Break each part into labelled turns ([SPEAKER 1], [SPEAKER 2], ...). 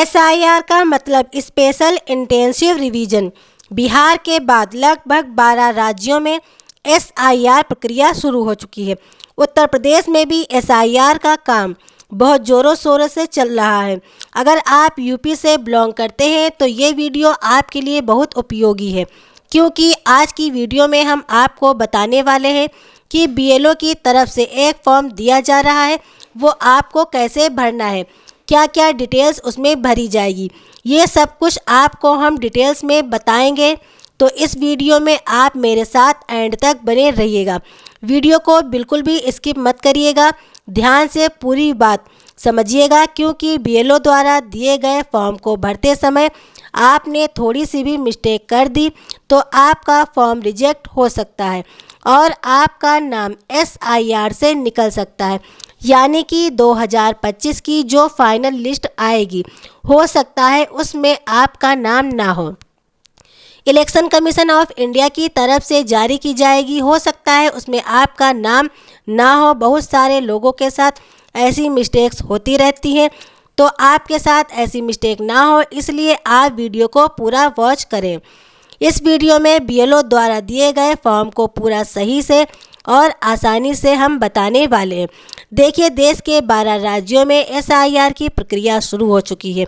[SPEAKER 1] SIR का मतलब special intensive revision. Bihar के बाद लगभग 12 राज्यों में एसआईआर प्रक्रिया शुरू हो चुकी है। उत्तर प्रदेश में भी एसआईआर का काम बहुत ज़ोरों शोरों से चल रहा है। अगर आप यूपी से बिलोंग करते हैं तो ये वीडियो आपके लिए बहुत उपयोगी है, क्योंकि आज की वीडियो में हम आपको बताने वाले हैं कि बीएलओ की तरफ से एक फॉर्म दिया जा रहा है, वो आपको कैसे भरना है, क्या क्या डिटेल्स उसमें भरी जाएगी, ये सब कुछ आपको हम डिटेल्स में बताएंगे। तो इस वीडियो में आप मेरे साथ एंड तक बने रहिएगा। वीडियो को बिल्कुल भी स्किप मत करिएगा, ध्यान से पूरी बात समझिएगा, क्योंकि बीएलओ द्वारा दिए गए फॉर्म को भरते समय आपने थोड़ी सी भी मिस्टेक कर दी तो आपका फॉर्म रिजेक्ट हो सकता है और आपका नाम एसआईआर से निकल सकता है। यानी कि 2025 की जो फाइनल लिस्ट आएगी, हो सकता है उसमें आपका नाम ना हो। इलेक्शन कमीशन ऑफ इंडिया की तरफ से जारी की जाएगी, हो सकता है उसमें आपका नाम ना हो। बहुत सारे लोगों के साथ ऐसी मिस्टेक्स होती रहती हैं, तो आपके साथ ऐसी मिस्टेक ना हो, इसलिए आप वीडियो को पूरा वॉच करें। इस वीडियो में बीएलओ द्वारा दिए गए फॉर्म को पूरा सही से और आसानी से हम बताने वाले हैं। देखिए, देश के 12 राज्यों में एसआईआर की प्रक्रिया शुरू हो चुकी है,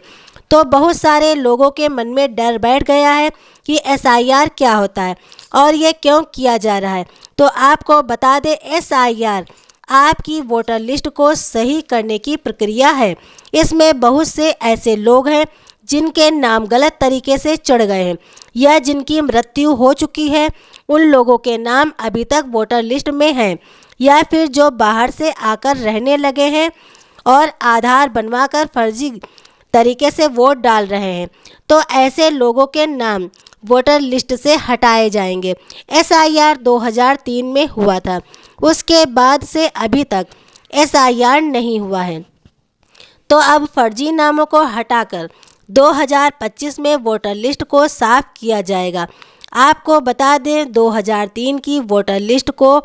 [SPEAKER 1] तो बहुत सारे लोगों के मन में डर बैठ गया है कि एसआईआर क्या होता है और ये क्यों किया जा रहा है। तो आपको बता दें, एसआईआर आपकी वोटर लिस्ट को सही करने की प्रक्रिया है। इसमें बहुत से ऐसे लोग हैं जिनके नाम गलत तरीके से चढ़ गए हैं या जिनकी मृत्यु हो चुकी है, उन लोगों के नाम अभी तक वोटर लिस्ट में हैं, या फिर जो बाहर से आकर रहने लगे हैं और आधार बनवाकर फर्जी तरीके से वोट डाल रहे हैं, तो ऐसे लोगों के नाम वोटर लिस्ट से हटाए जाएंगे। एसआईआर 2003 में हुआ था, उसके बाद से अभी तक एसआईआर नहीं हुआ है, तो अब फर्जी नामों को हटाकर 2025 में वोटर लिस्ट को साफ किया जाएगा। आपको बता दें, 2003 की वोटर लिस्ट को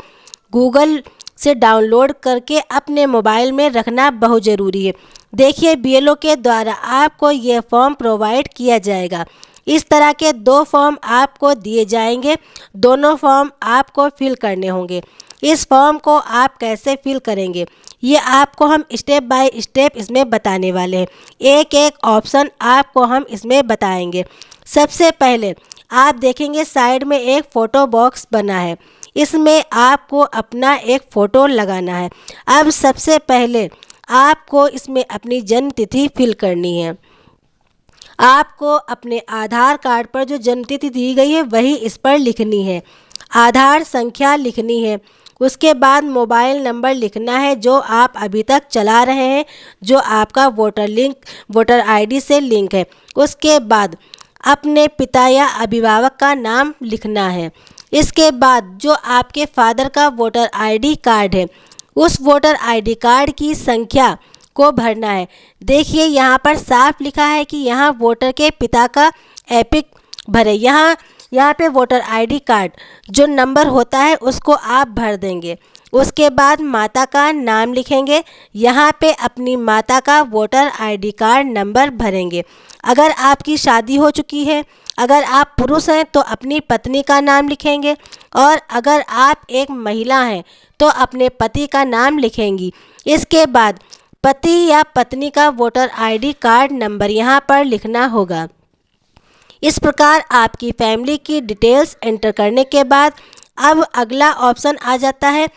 [SPEAKER 1] गूगल से डाउनलोड करके अपने मोबाइल में रखना बहुत ज़रूरी है। देखिए, बीएलओ के द्वारा आपको ये फॉर्म प्रोवाइड किया जाएगा। इस तरह के 2 फॉर्म आपको दिए जाएंगे, दोनों फॉर्म आपको फिल करने होंगे। इस फॉर्म को आप कैसे फिल करेंगे, ये आपको हम स्टेप बाय स्टेप इसमें बताने वाले हैं। एक एक ऑप्शन आपको हम इसमें बताएंगे। सबसे पहले आप देखेंगे साइड में एक फ़ोटो बॉक्स बना है, इसमें आपको अपना एक फ़ोटो लगाना है। अब सबसे पहले आपको इसमें अपनी जन्म तिथि फिल करनी है। आपको अपने आधार कार्ड पर जो जन्म तिथि दी गई है वही इस पर लिखनी है। आधार संख्या लिखनी है। उसके बाद मोबाइल नंबर लिखना है जो आप अभी तक चला रहे हैं, जो आपका वोटर आईडी से लिंक है। उसके बाद अपने पिता या अभिभावक का नाम लिखना है। इसके बाद जो आपके फादर का वोटर आईडी कार्ड है, उस वोटर आईडी कार्ड की संख्या को भरना है। देखिए, यहाँ पर साफ लिखा है कि यहाँ वोटर के पिता का एपिक भरे। यहाँ पे वोटर आईडी कार्ड जो नंबर होता है उसको आप भर देंगे। उसके बाद माता का नाम लिखेंगे, यहाँ पे अपनी माता का वोटर आईडी कार्ड नंबर भरेंगे। अगर आपकी शादी हो चुकी है, अगर आप पुरुष हैं तो अपनी पत्नी का नाम लिखेंगे, और अगर आप एक महिला हैं तो अपने पति का नाम लिखेंगी। इसके बाद पति या पत्नी का वोटर आईडी कार्ड नंबर यहाँ पर लिखना होगा। इस प्रकार आपकी फैमिली की डिटेल्स एंटर करने के बाद अब अगला ऑप्शन आ जाता है।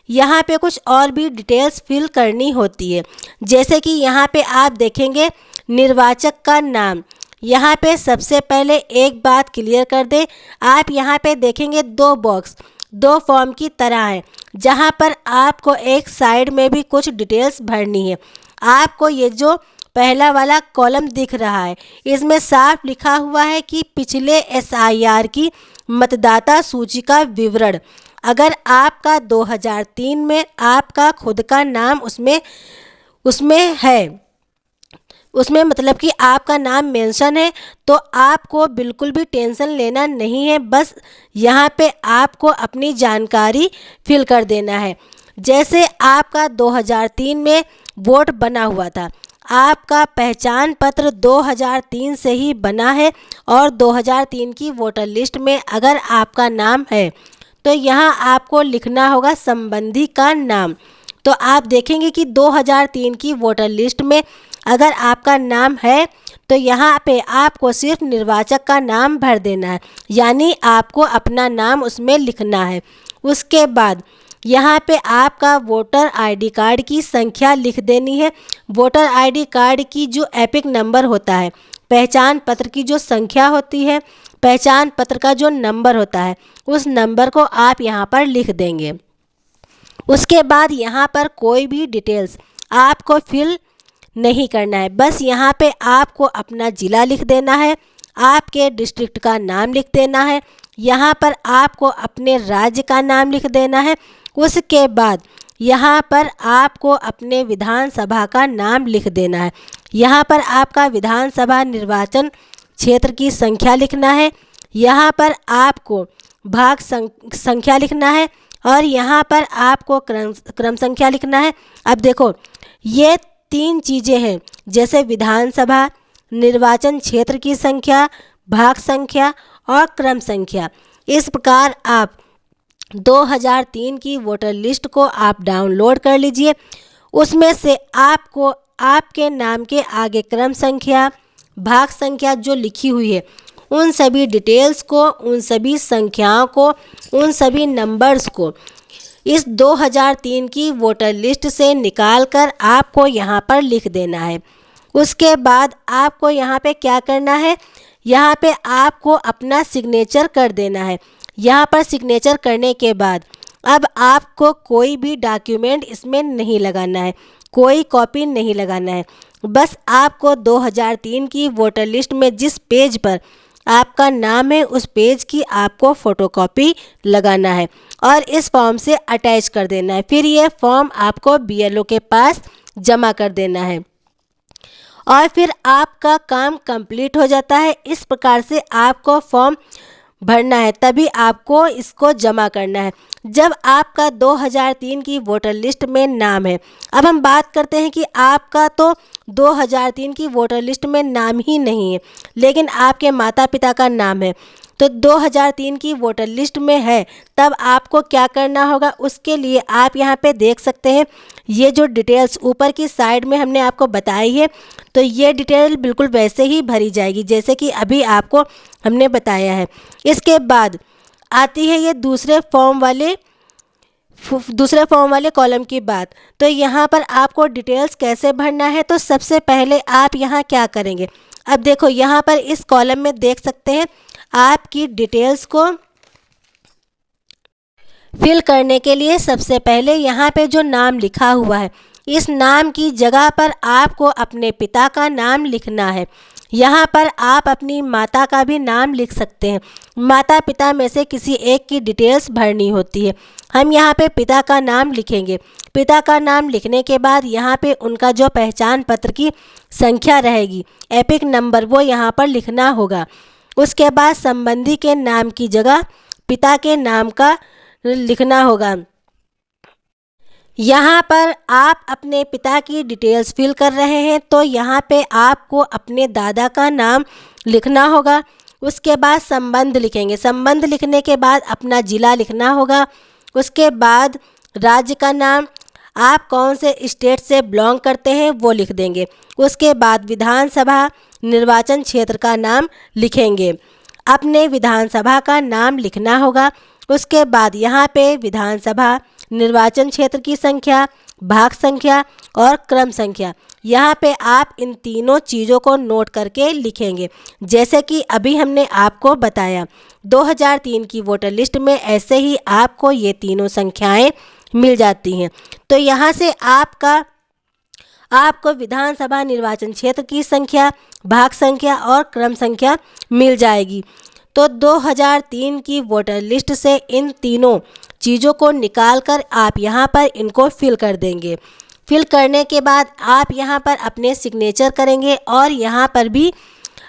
[SPEAKER 1] यहाँ पे कुछ और भी डिटेल्स फिल करनी होती है, जैसे कि यहाँ पे आप देखेंगे निर्वाचक का नाम। यहाँ पे सबसे पहले एक बात क्लियर कर दें, आप यहाँ पे देखेंगे 2 बॉक्स 2 फॉर्म की तरह है, जहाँ पर आपको एक साइड में भी कुछ डिटेल्स भरनी है। आपको ये जो पहला वाला कॉलम दिख रहा है, इसमें साफ लिखा हुआ है कि पिछले एसआईआर की मतदाता सूची का विवरण। अगर आपका 2003 में आपका खुद का नाम उसमें है, उसमें मतलब कि आपका नाम मेंशन है, तो आपको बिल्कुल भी टेंशन लेना नहीं है। बस यहाँ पे आपको अपनी जानकारी फिल कर देना है। जैसे आपका 2003 में वोट बना हुआ था, आपका पहचान पत्र 2003 से ही बना है और 2003 की वोटर लिस्ट में अगर आपका नाम है तो यहाँ आपको लिखना होगा संबंधी का नाम। तो आप देखेंगे कि 2003 की वोटर लिस्ट में अगर आपका नाम है तो यहाँ पे आपको सिर्फ निर्वाचक का नाम भर देना है, यानी आपको अपना नाम उसमें लिखना है। उसके बाद यहाँ पे आपका वोटर आईडी कार्ड की संख्या लिख देनी है। वोटर आईडी कार्ड की जो एपिक नंबर होता है, पहचान पत्र की जो संख्या होती है, पहचान पत्र का जो नंबर होता है, उस नंबर को आप यहाँ पर लिख देंगे। उसके बाद यहाँ पर कोई भी डिटेल्स आपको फिल नहीं करना है, बस यहाँ पे आपको अपना ज़िला लिख देना है, आपके डिस्ट्रिक्ट का नाम लिख देना है, यहाँ पर आपको अपने राज्य का नाम लिख देना है। उसके बाद यहाँ पर आपको अपने विधानसभा का नाम लिख देना है। यहाँ पर आपका विधानसभा निर्वाचन क्षेत्र की संख्या लिखना है, यहाँ पर आपको भाग संख्या लिखना है और यहाँ पर आपको क्रम संख्या लिखना है। अब देखो ये 3 चीज़ें हैं, जैसे विधानसभा, निर्वाचन क्षेत्र की संख्या, भाग संख्या और क्रम संख्या। इस प्रकार आप 2003 की वोटर लिस्ट को आप डाउनलोड कर लीजिए। उसमें से आपको आपके नाम के आगे क्रम संख्या, भाग संख्या जो लिखी हुई है, उन सभी डिटेल्स को, उन सभी संख्याओं को, उन सभी नंबर्स को इस 2003 की वोटर लिस्ट से निकाल कर आपको यहाँ पर लिख देना है। उसके बाद आपको यहाँ पे क्या करना है, यहाँ पे आपको अपना सिग्नेचर कर देना है। यहाँ पर सिग्नेचर करने के बाद अब आपको कोई भी डॉक्यूमेंट इसमें नहीं लगाना है, कोई कॉपी नहीं लगाना है। बस आपको 2003 की वोटर लिस्ट में जिस पेज पर आपका नाम है उस पेज की आपको फ़ोटोकॉपी लगाना है और इस फॉर्म से अटैच कर देना है। फिर ये फॉर्म आपको बीएलओ के पास जमा कर देना है और फिर आपका काम कंप्लीट हो जाता है। इस प्रकार से आपको फॉर्म भरना है, तभी आपको इसको जमा करना है जब आपका 2003 की वोटर लिस्ट में नाम है। अब हम बात करते हैं कि आपका तो 2003 की वोटर लिस्ट में नाम ही नहीं है, लेकिन आपके माता पिता का नाम है, तो 2003 की वोटर लिस्ट में है, तब आपको क्या करना होगा, उसके लिए आप यहाँ पे देख सकते हैं ये जो डिटेल्स ऊपर की साइड में हमने आपको बताई है, तो ये डिटेल बिल्कुल वैसे ही भरी जाएगी जैसे कि अभी आपको हमने बताया है। इसके बाद आती है ये दूसरे फॉर्म वाले कॉलम की बात। तो यहाँ पर आपको डिटेल्स कैसे भरना है, तो सबसे पहले आप यहाँ क्या करेंगे, अब देखो यहाँ पर इस कॉलम में देख सकते हैं आपकी डिटेल्स को फिल करने के लिए सबसे पहले यहाँ पे जो नाम लिखा हुआ है, इस नाम की जगह पर आपको अपने पिता का नाम लिखना है। यहाँ पर आप अपनी माता का भी नाम लिख सकते हैं, माता पिता में से किसी एक की डिटेल्स भरनी होती है। हम यहाँ पे पिता का नाम लिखेंगे। पिता का नाम लिखने के बाद यहाँ पे उनका जो पहचान पत्र की संख्या रहेगी, एपिक नंबर, वो यहाँ पर लिखना होगा। उसके बाद संबंधी के नाम की जगह पिता के नाम का लिखना होगा। यहाँ पर आप अपने पिता की डिटेल्स फिल कर रहे हैं तो यहाँ पे आपको अपने दादा का नाम लिखना होगा। उसके बाद संबंध लिखेंगे, संबंध लिखने के बाद अपना ज़िला लिखना होगा। उसके बाद राज्य का नाम, आप कौन से स्टेट से बिलोंग करते हैं वो लिख देंगे। उसके बाद विधानसभा निर्वाचन क्षेत्र का नाम लिखेंगे, अपने विधानसभा का नाम लिखना होगा। उसके बाद यहाँ पे विधानसभा, निर्वाचन क्षेत्र की संख्या, भाग संख्या और क्रम संख्या, यहाँ पे आप इन तीनों चीज़ों को नोट करके लिखेंगे। जैसे कि अभी हमने आपको बताया 2003 की वोटर लिस्ट में ऐसे ही आपको ये तीनों संख्याएं मिल जाती हैं। तो यहाँ से आपको विधानसभा निर्वाचन क्षेत्र की संख्या, भाग संख्या और क्रम संख्या मिल जाएगी। तो 2003 की वोटर लिस्ट से इन तीनों चीज़ों को निकाल कर आप यहाँ पर इनको फिल कर देंगे। फिल करने के बाद आप यहाँ पर अपने सिग्नेचर करेंगे और यहाँ पर भी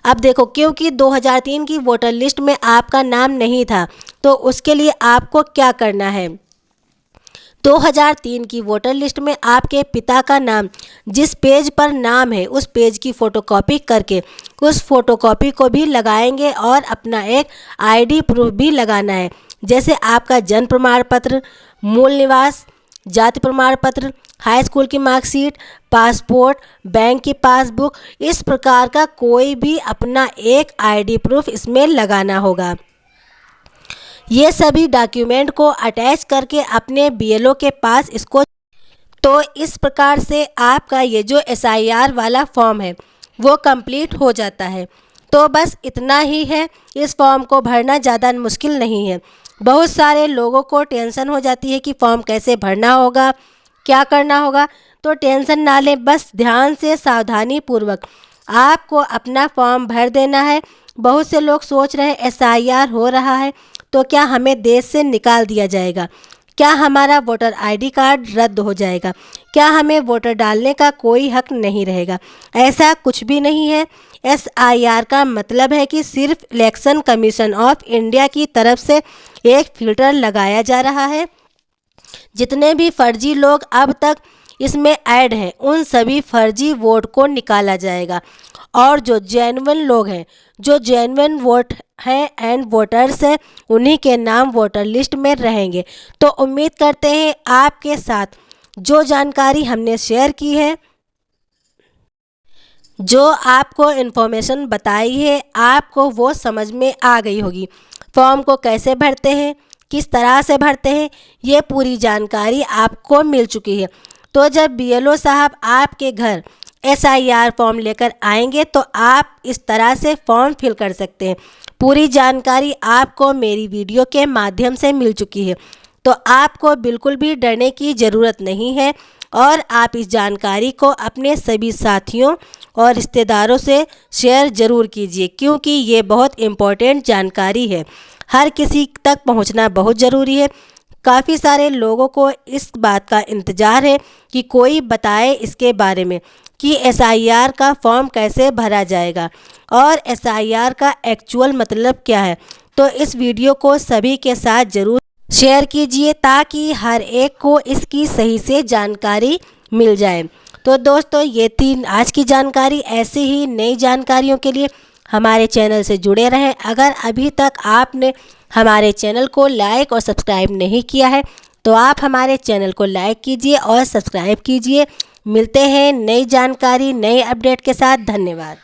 [SPEAKER 1] अब देखो, क्योंकि 2003 की वोटर लिस्ट में आपका नाम नहीं था तो उसके लिए आपको क्या करना है, 2003 की वोटर लिस्ट में आपके पिता का नाम जिस पेज पर नाम है उस पेज की फ़ोटोकॉपी करके उस फोटोकॉपी को भी लगाएंगे और अपना एक आईडी प्रूफ भी लगाना है, जैसे आपका जन्म प्रमाण पत्र, मूल निवास, जाति प्रमाण पत्र, हाई स्कूल की मार्कशीट, पासपोर्ट, बैंक की पासबुक। इस प्रकार का कोई भी अपना एक आईडी प्रूफ इसमें लगाना होगा। ये सभी डॉक्यूमेंट को अटैच करके अपने बीएलओ के पास इसको, तो इस प्रकार से आपका ये जो एसआईआर वाला फॉर्म है वो कंप्लीट हो जाता है। तो बस इतना ही है, इस फॉर्म को भरना ज़्यादा मुश्किल नहीं है। बहुत सारे लोगों को टेंशन हो जाती है कि फॉर्म कैसे भरना होगा, क्या करना होगा, तो टेंशन ना लें, बस ध्यान से सावधानी पूर्वक आपको अपना फॉर्म भर देना है। बहुत से लोग सोच रहे हैं एसआईआर हो रहा है तो क्या हमें देश से निकाल दिया जाएगा, क्या हमारा वोटर आईडी कार्ड रद्द हो जाएगा, क्या हमें वोटर डालने का कोई हक नहीं रहेगा। ऐसा कुछ भी नहीं है। एसआईआर का मतलब है कि सिर्फ इलेक्शन कमीशन ऑफ इंडिया की तरफ से एक फिल्टर लगाया जा रहा है। जितने भी फर्जी लोग अब तक इसमें ऐड हैं उन सभी फर्जी वोट को निकाला जाएगा और जो जेन्युइन लोग हैं, जो जेन्युइन वोट हैं एंड वोटर्स हैं, उन्हीं के नाम वोटर लिस्ट में रहेंगे। तो उम्मीद करते हैं आपके साथ जो जानकारी हमने शेयर की है, जो आपको इन्फॉर्मेशन बताई है, आपको वो समझ में आ गई होगी। फॉर्म को कैसे भरते हैं, किस तरह से भरते हैं, ये पूरी जानकारी आपको मिल चुकी है। तो जब बीएलओ साहब आपके घर एसआईआर फॉर्म लेकर आएंगे तो आप इस तरह से फॉर्म फिल कर सकते हैं। पूरी जानकारी आपको मेरी वीडियो के माध्यम से मिल चुकी है, तो आपको बिल्कुल भी डरने की ज़रूरत नहीं है और आप इस जानकारी को अपने सभी साथियों और रिश्तेदारों से शेयर ज़रूर कीजिए, क्योंकि ये बहुत इम्पोर्टेंट जानकारी है, हर किसी तक पहुंचना बहुत ज़रूरी है। काफ़ी सारे लोगों को इस बात का इंतज़ार है कि कोई बताए इसके बारे में कि एसआईआर का फॉर्म कैसे भरा जाएगा और एसआईआर का एक्चुअल मतलब क्या है। तो इस वीडियो को सभी के साथ ज़रूर शेयर कीजिए ताकि हर एक को इसकी सही से जानकारी मिल जाए। तो दोस्तों, ये थी आज की जानकारी। ऐसे ही नई जानकारियों के लिए हमारे चैनल से जुड़े रहें। अगर अभी तक आपने हमारे चैनल को लाइक और सब्सक्राइब नहीं किया है तो आप हमारे चैनल को लाइक कीजिए और सब्सक्राइब कीजिए। मिलते हैं नई जानकारी, नए अपडेट के साथ। धन्यवाद।